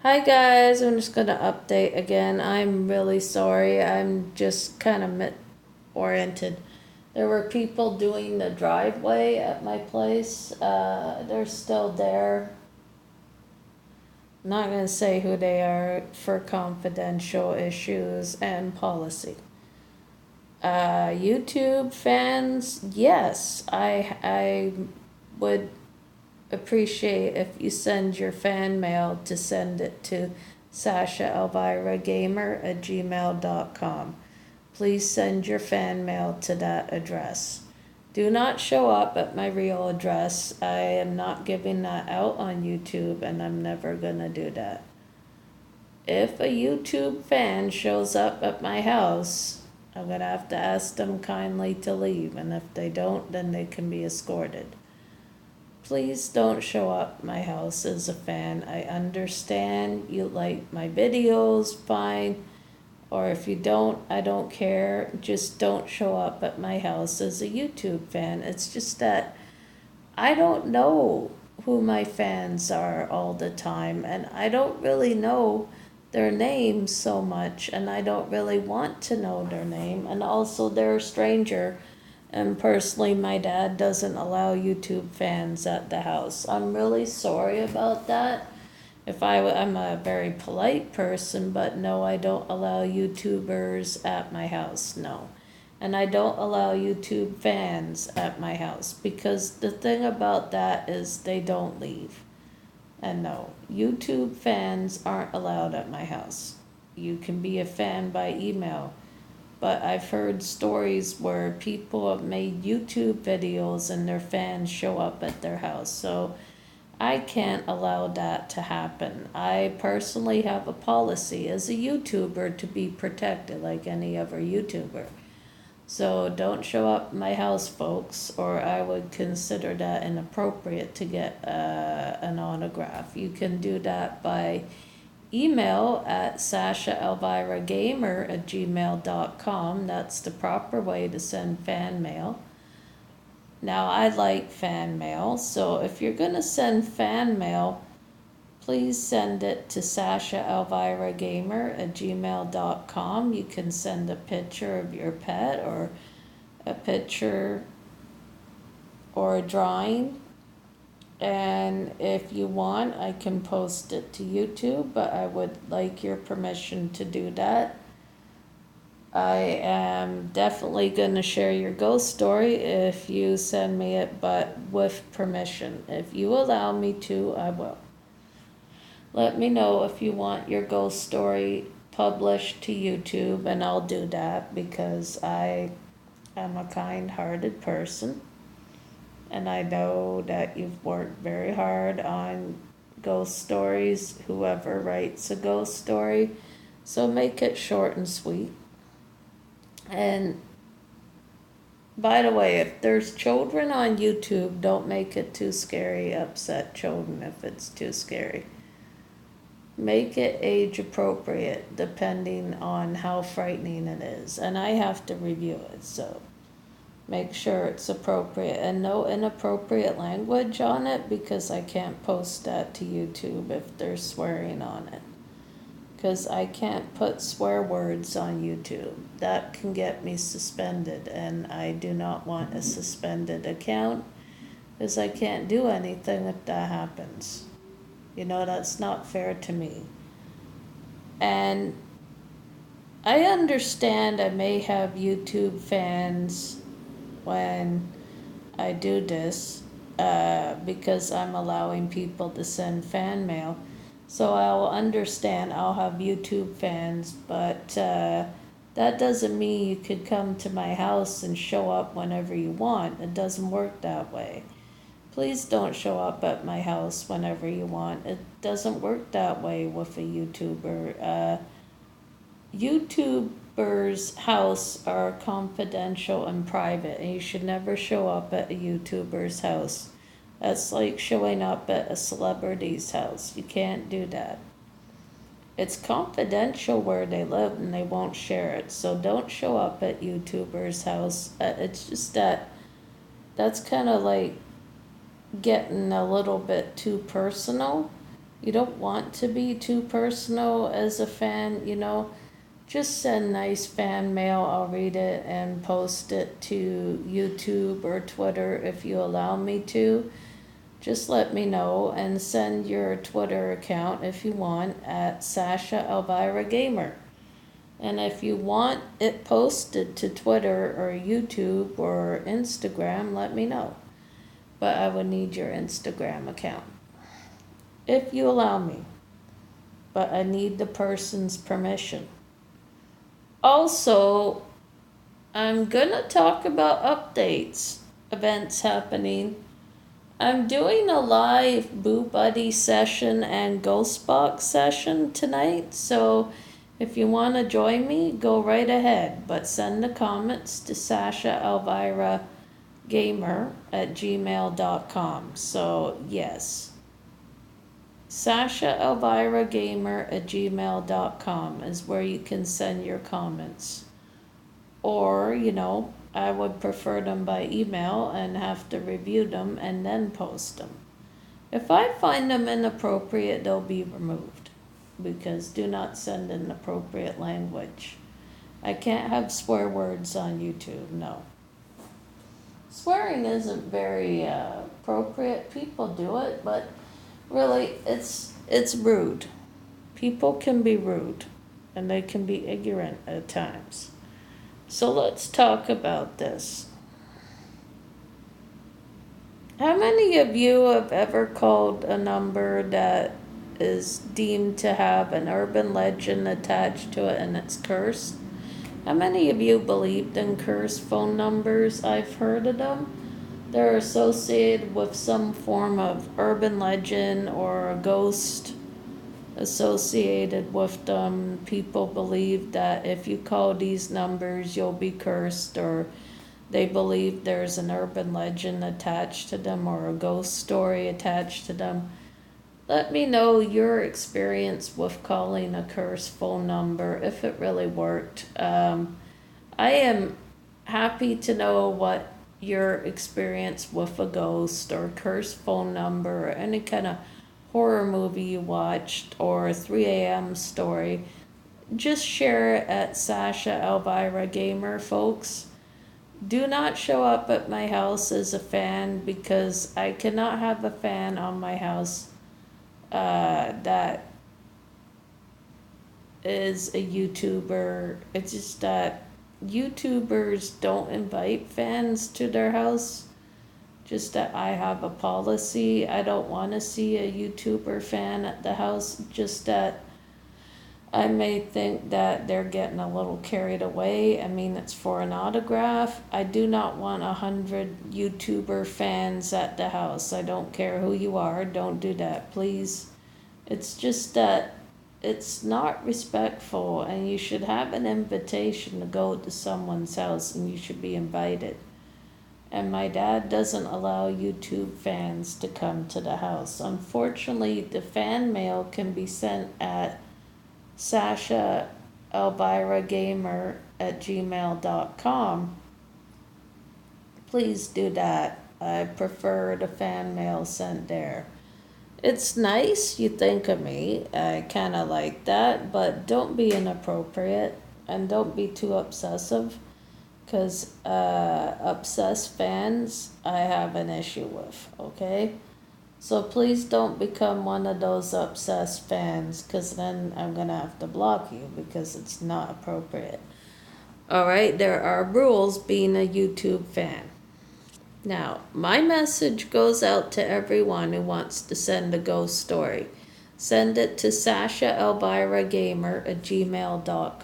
Hi guys, I'm just gonna update again. I'm really sorry. I'm just kind of oriented. There were people doing the driveway at my place. They're still there. Not gonna say who they are for confidential issues and policy. YouTube fans, yes, I would appreciate if you send your fan mail to send it to sashaelviragammer@gmail.com. Please send your fan mail to that address. Do not show up at my real address. I am not giving that out on YouTube, and I'm never gonna do that. If a YouTube fan shows up at my house, I'm gonna have to ask them kindly to leave, and if they don't, then they can be escorted. Please don't show up at my house as a fan. I understand you like my videos, fine. Or if you don't, I don't care. Just don't show up at my house as a YouTube fan. It's just that I don't know who my fans are all the time, and I don't really know their names so much, and I don't really want to know their name. And also, they're a stranger. And personally, my dad doesn't allow YouTube fans at the house. I'm really sorry about that. I'm a very polite person, but no, I don't allow YouTubers at my house, no. And I don't allow YouTube fans at my house because the thing about that is they don't leave. And no, YouTube fans aren't allowed at my house. You can be a fan by email. But I've heard stories where people have made YouTube videos and their fans show up at their house. So I can't allow that to happen. I personally have a policy as a YouTuber to be protected like any other YouTuber. So don't show up at my house, folks, or I would consider that inappropriate to get an autograph. You can do that by email at sashaelviragammer@gmail.com. That's the proper way to send fan mail. Now, I like fan mail, so if you're going to send fan mail, please send it to sashaelviragammer@gmail.com. You can send a picture of your pet or a picture or a drawing. And if you want, I can post it to YouTube, but I would like your permission to do that. I am definitely going to share your ghost story if you send me it, but with permission. If you allow me to, I will. Let me know if you want your ghost story published to YouTube, and I'll do that because I am a kind-hearted person. And I know that you've worked very hard on ghost stories, whoever writes a ghost story. So make it short and sweet. And by the way, if there's children on YouTube, don't make it too scary. Upset children if it's too scary. Make it age appropriate depending on how frightening it is. And I have to review it, so make sure it's appropriate and no inappropriate language on it because I can't post that to YouTube if there's swearing on it. Because I can't put swear words on YouTube. That can get me suspended, and I do not want a suspended account because I can't do anything if that happens. You know, that's not fair to me. And I understand I may have YouTube fans when I do this because I'm allowing people to send fan mail. So I'll understand I'll have YouTube fans, but that doesn't mean you could come to my house and show up whenever you want. It doesn't work that way. Please don't show up at my house whenever you want. It doesn't work that way with a YouTuber. YouTubers' house are confidential and private, and you should never show up at a YouTuber's house. That's like showing up at a celebrity's house. You can't do that. It's confidential where they live and they won't share it. So don't show up at YouTuber's house. It's just that's kind of like getting a little bit too personal. You don't want to be too personal as a fan, just send nice fan mail. I'll read it and post it to YouTube or Twitter if you allow me to. Just let me know and send your Twitter account if you want at sashaelviragammer. And if you want it posted to Twitter or YouTube or Instagram, let me know. But I would need your Instagram account, if you allow me. But I need the person's permission. Also, I'm gonna talk about updates, events happening. I'm doing a live Boo Buddy session and Ghost Box session tonight, so if you want to join me, go right ahead. But send the comments to sashaelviragammer@gmail.com. So, yes. sashaelviragammer@gmail.com is where you can send your comments. Or, I would prefer them by email and have to review them and then post them. If I find them inappropriate, they'll be removed. Because do not send inappropriate language. I can't have swear words on YouTube, no. Swearing isn't very appropriate. People do it, but really, it's rude. People can be rude, and they can be ignorant at times. So let's talk about this. How many of you have ever called a number that is deemed to have an urban legend attached to it and it's cursed? How many of you believed in cursed phone numbers? I've heard of them. They're associated with some form of urban legend or a ghost associated with them. People believe that if you call these numbers, you'll be cursed, or they believe there's an urban legend attached to them or a ghost story attached to them. Let me know your experience with calling a cursed phone number, if it really worked. I am happy to know what your experience with a ghost or cursed phone number or any kind of horror movie you watched or a 3 a.m. story. Just share it at sashaelviragammer, folks. Do not show up at my house as a fan, because I cannot have a fan on my house that is a YouTuber. It's just that YouTubers don't invite fans to their house. Just that I have a policy. I don't want to see a YouTuber fan at the house. Just that I may think that they're getting a little carried away. I mean, it's for an autograph. I do not want 100 YouTuber fans at the house. I don't care who you are. Don't do that, please. It's just that it's not respectful, and you should have an invitation to go to someone's house, and you should be invited. And my dad doesn't allow YouTube fans to come to the house. Unfortunately, the fan mail can be sent at sashaelviragammer@gmail.com. Please do that. I prefer the fan mail sent there. It's nice you think of me. I kind of like that, but don't be inappropriate and don't be too obsessive. Because obsessed fans, I have an issue with, okay? So please don't become one of those obsessed fans, because then I'm going to have to block you, because it's not appropriate. Alright, there are rules being a YouTube fan. Now, my message goes out to everyone who wants to send a ghost story. Send it to sashaelviragammer@gmail.com.